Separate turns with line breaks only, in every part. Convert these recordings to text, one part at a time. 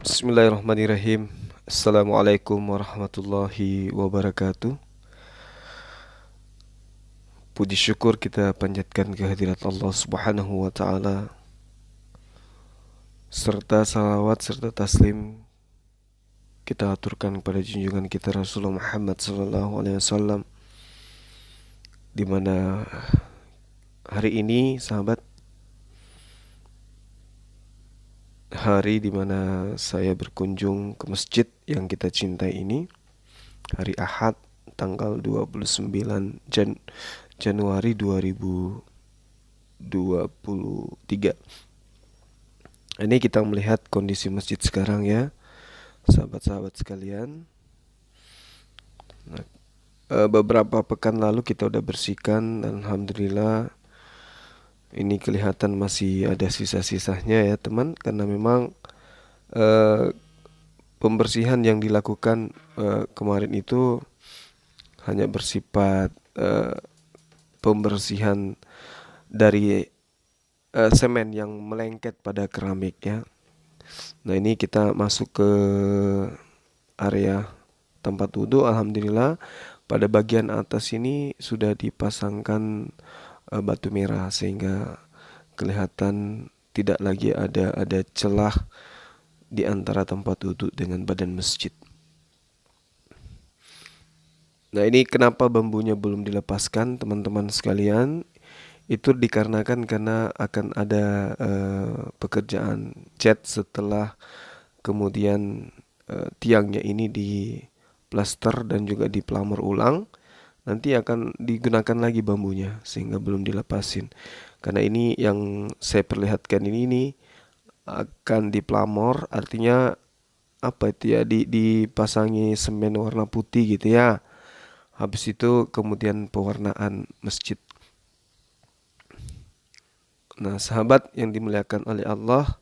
Bismillahirrahmanirrahim. Assalamualaikum warahmatullahi wabarakatuh. Puji syukur kita panjatkan kehadirat Allah Subhanahu wa taala, serta salawat serta taslim kita aturkan kepada junjungan kita Rasulullah Muhammad sallallahu alaihi wasallam, di mana hari ini sahabat, hari di mana saya berkunjung ke masjid yang kita cintai ini, hari Ahad tanggal 29 Januari 2023. Ini kita melihat kondisi masjid sekarang ya, sahabat-sahabat sekalian. Nah, beberapa pekan lalu kita udah bersihkan dan alhamdulillah ini kelihatan masih ada sisa-sisanya ya teman, karena memang pembersihan yang dilakukan kemarin itu hanya bersifat pembersihan dari semen yang melengket pada keramik ya. Nah, ini kita masuk ke area tempat wudhu. Alhamdulillah pada bagian atas ini sudah dipasangkan batu merah sehingga kelihatan tidak lagi ada celah di antara tempat wudhu dengan badan masjid. Nah, ini kenapa bambunya belum dilepaskan teman-teman sekalian? Itu dikarenakan karena akan ada pekerjaan cat setelah kemudian tiangnya ini diplaster dan juga dipelamur ulang. Nanti akan digunakan lagi bambunya sehingga belum dilepasin. Karena ini yang saya perlihatkan ini akan diplamor, artinya apa itu ya, dipasangi semen warna putih gitu ya. Habis itu kemudian pewarnaan masjid. Nah, sahabat yang dimuliakan oleh Allah,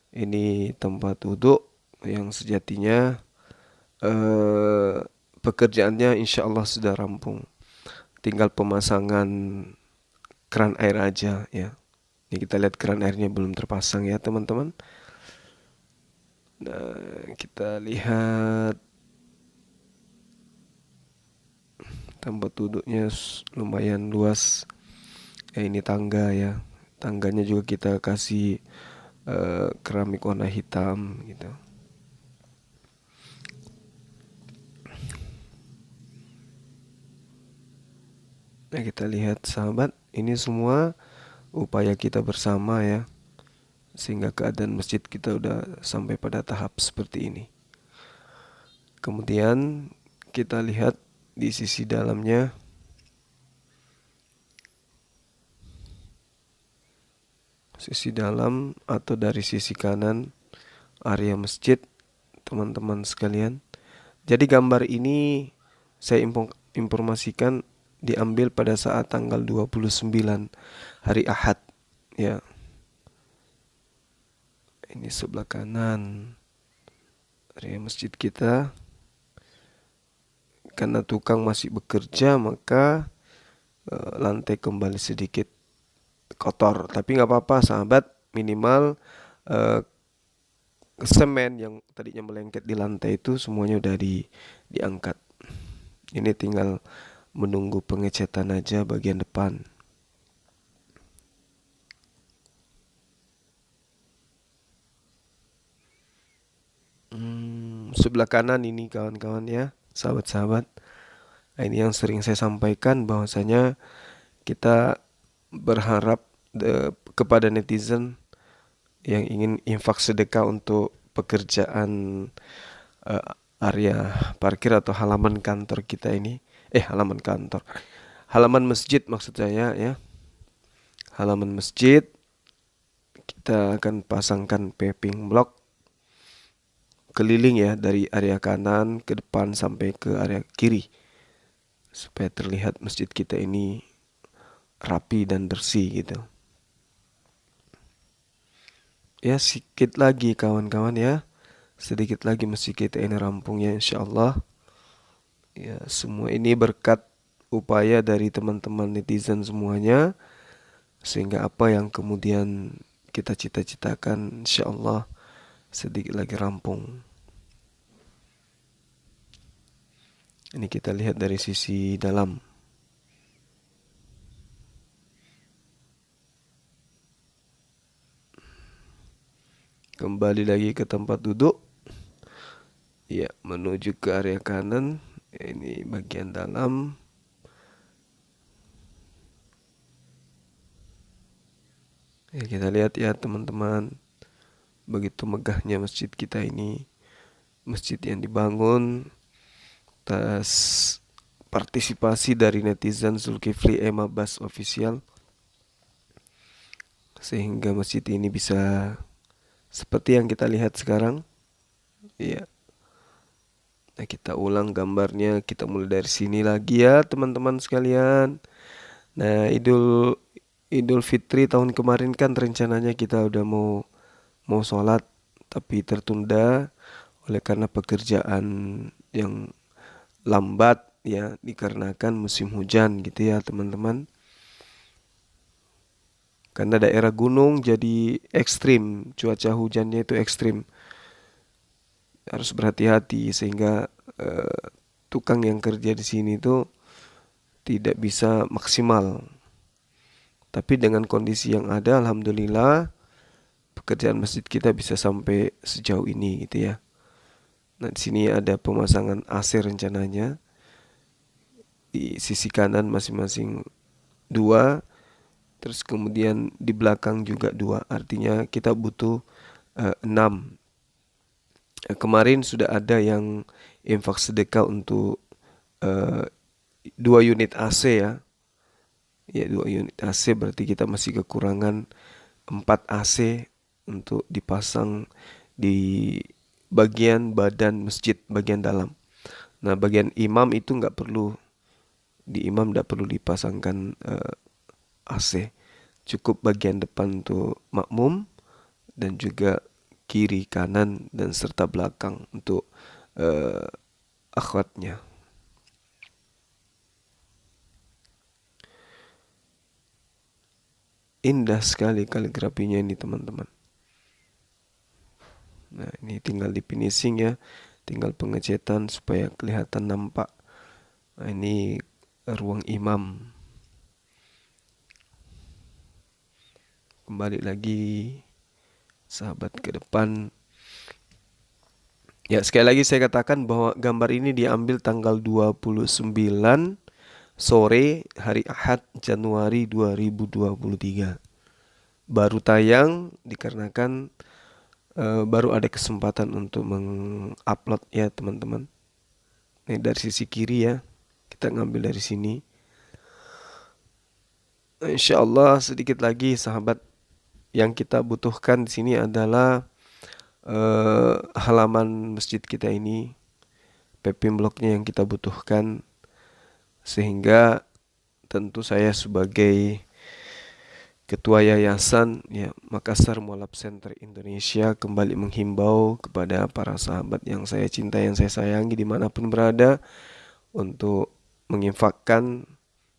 ini tempat wudhu yang sejatinya pekerjaannya insya Allah sudah rampung. Tinggal pemasangan keran air aja ya. Ini kita lihat keran airnya belum terpasang ya teman-teman. Nah, kita lihat tempat duduknya lumayan luas. Ini tangga ya. Tangganya juga kita kasih keramik warna hitam gitu. Nah, kita lihat sahabat, ini semua upaya kita bersama ya, sehingga keadaan masjid kita udah sampai pada tahap seperti ini. Kemudian kita lihat di sisi dalamnya. Sisi dalam atau dari sisi kanan area masjid teman-teman sekalian. Jadi gambar ini saya informasikan diambil pada saat tanggal 29 hari Ahad ya. Ini sebelah kanan area masjid kita. Karena tukang masih bekerja, maka lantai kembali sedikit kotor. Tapi nggak apa-apa sahabat, minimal semen yang tadinya melengket di lantai itu semuanya udah diangkat. Ini tinggal menunggu pengecatan aja bagian depan. Sebelah kanan ini kawan-kawan ya, sahabat-sahabat. Nah, ini yang sering saya sampaikan bahwasanya kita berharap kepada netizen yang ingin infak sedekah untuk pekerjaan area parkir atau halaman kantor kita ini. Halaman masjid maksud saya ya. Halaman masjid kita akan pasangkan paving block keliling ya, dari area kanan ke depan sampai ke area kiri, supaya terlihat masjid kita ini rapi dan bersih gitu. Ya, sedikit lagi kawan-kawan ya. Sedikit lagi masjid kita ini rampung ya insyaallah. Ya, semua ini berkat upaya dari teman-teman netizen semuanya, sehingga apa yang kemudian kita cita-citakan insyaallah sedikit lagi rampung. Ini kita lihat dari sisi dalam. Kembali lagi ke tempat duduk. Ya, menuju ke area kanan. Ini bagian dalam. Ya, kita lihat ya teman-teman, begitu megahnya masjid kita ini. Masjid yang dibangun atas partisipasi dari netizen Zulkifli M Abbas Official, sehingga masjid ini bisa seperti yang kita lihat sekarang. Iya. Nah, kita ulang gambarnya, kita mulai dari sini lagi ya teman-teman sekalian. Nah, Idul Fitri tahun kemarin kan rencananya kita udah mau sholat, tapi tertunda oleh karena pekerjaan yang lambat ya, dikarenakan musim hujan gitu ya teman-teman. Karena daerah gunung jadi ekstrim, cuaca hujannya itu ekstrim. Harus berhati-hati sehingga tukang yang kerja di sini itu tidak bisa maksimal. Tapi dengan kondisi yang ada, alhamdulillah pekerjaan masjid kita bisa sampai sejauh ini gitu ya. Nah, di sini ada pemasangan AC rencananya di sisi kanan masing-masing dua, terus kemudian di belakang juga dua. Artinya kita butuh 6. Kemarin sudah ada yang infak sedekah untuk 2 unit AC ya. Ya, 2 unit AC berarti kita masih kekurangan 4 AC untuk dipasang di bagian badan masjid, bagian dalam. Nah, bagian imam itu nggak perlu, di imam nggak perlu dipasangkan AC. Cukup bagian depan untuk makmum dan juga kiri, kanan, dan serta belakang untuk akhwatnya. Indah sekali kaligrafinya ini teman-teman. Nah, ini tinggal di finishing ya, tinggal pengecetan supaya kelihatan nampak. Nah, ini ruang imam. Kembali lagi sahabat ke depan. Ya, sekali lagi saya katakan bahwa gambar ini diambil tanggal 29 sore hari Ahad Januari 2023. Baru tayang dikarenakan baru ada kesempatan untuk mengupload ya teman-teman. Ini dari sisi kiri ya, kita ngambil dari sini. Insya Allah sedikit lagi sahabat, yang kita butuhkan di sini adalah halaman masjid kita ini, paving blocknya yang kita butuhkan, sehingga tentu saya sebagai Ketua Yayasan ya Makassar Mualaf Center Indonesia kembali menghimbau kepada para sahabat yang saya cintai, yang saya sayangi dimanapun berada, untuk menginfakkan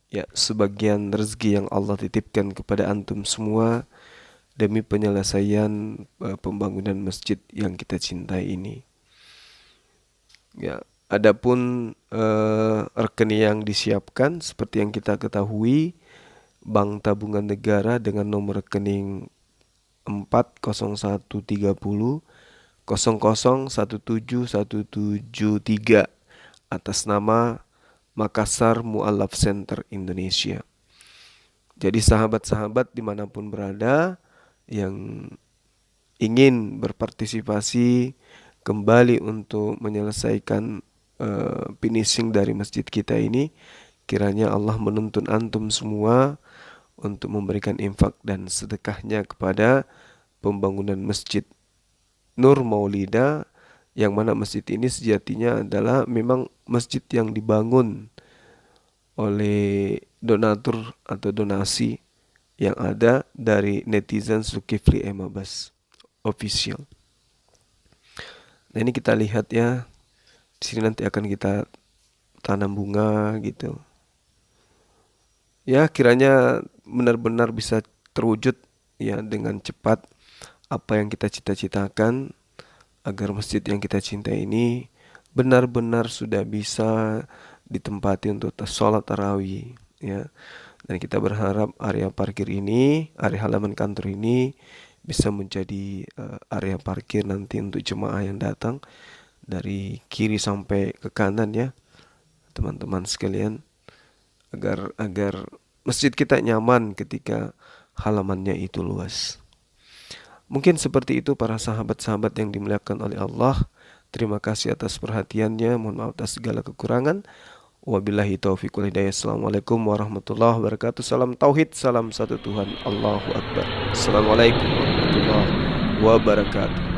ya sebagian rezeki yang Allah titipkan kepada antum semua demi penyelesaian pembangunan masjid yang kita cintai ini. Ya, adapun rekening yang disiapkan seperti yang kita ketahui, Bank Tabungan Negara dengan nomor rekening 40130 00171773 atas nama Makassar Mualaf Center Indonesia. Jadi sahabat-sahabat dimanapun berada yang ingin berpartisipasi kembali untuk menyelesaikan finishing dari masjid kita ini, kiranya Allah menuntun antum semua untuk memberikan infak dan sedekahnya kepada pembangunan Masjid Nur Maulida, yang mana masjid ini sejatinya adalah memang masjid yang dibangun oleh donatur atau donasi yang ada dari netizen Zulkifli M Abbas Official. Nah, ini kita lihat ya. Di sini nanti akan kita tanam bunga gitu. Ya, kiranya benar-benar bisa terwujud ya dengan cepat apa yang kita cita-citakan. agar masjid yang kita cintai ini benar-benar sudah bisa ditempati untuk sholat tarawih, ya. Dan kita berharap area parkir ini, area halaman kantor ini bisa menjadi area parkir nanti untuk jemaah yang datang dari kiri sampai ke kanan, ya, teman-teman sekalian, agar masjid kita nyaman ketika halamannya itu luas. Mungkin seperti itu para sahabat-sahabat yang dimuliakan oleh Allah. Terima kasih atas perhatiannya. Mohon maaf atas segala kekurangan. Wabillahi taufiq wal hidayah. Assalamualaikum warahmatullahi wabarakatuh. Salam tauhid, salam satu Tuhan. Allahu Akbar. Assalamualaikum warahmatullahi wabarakatuh.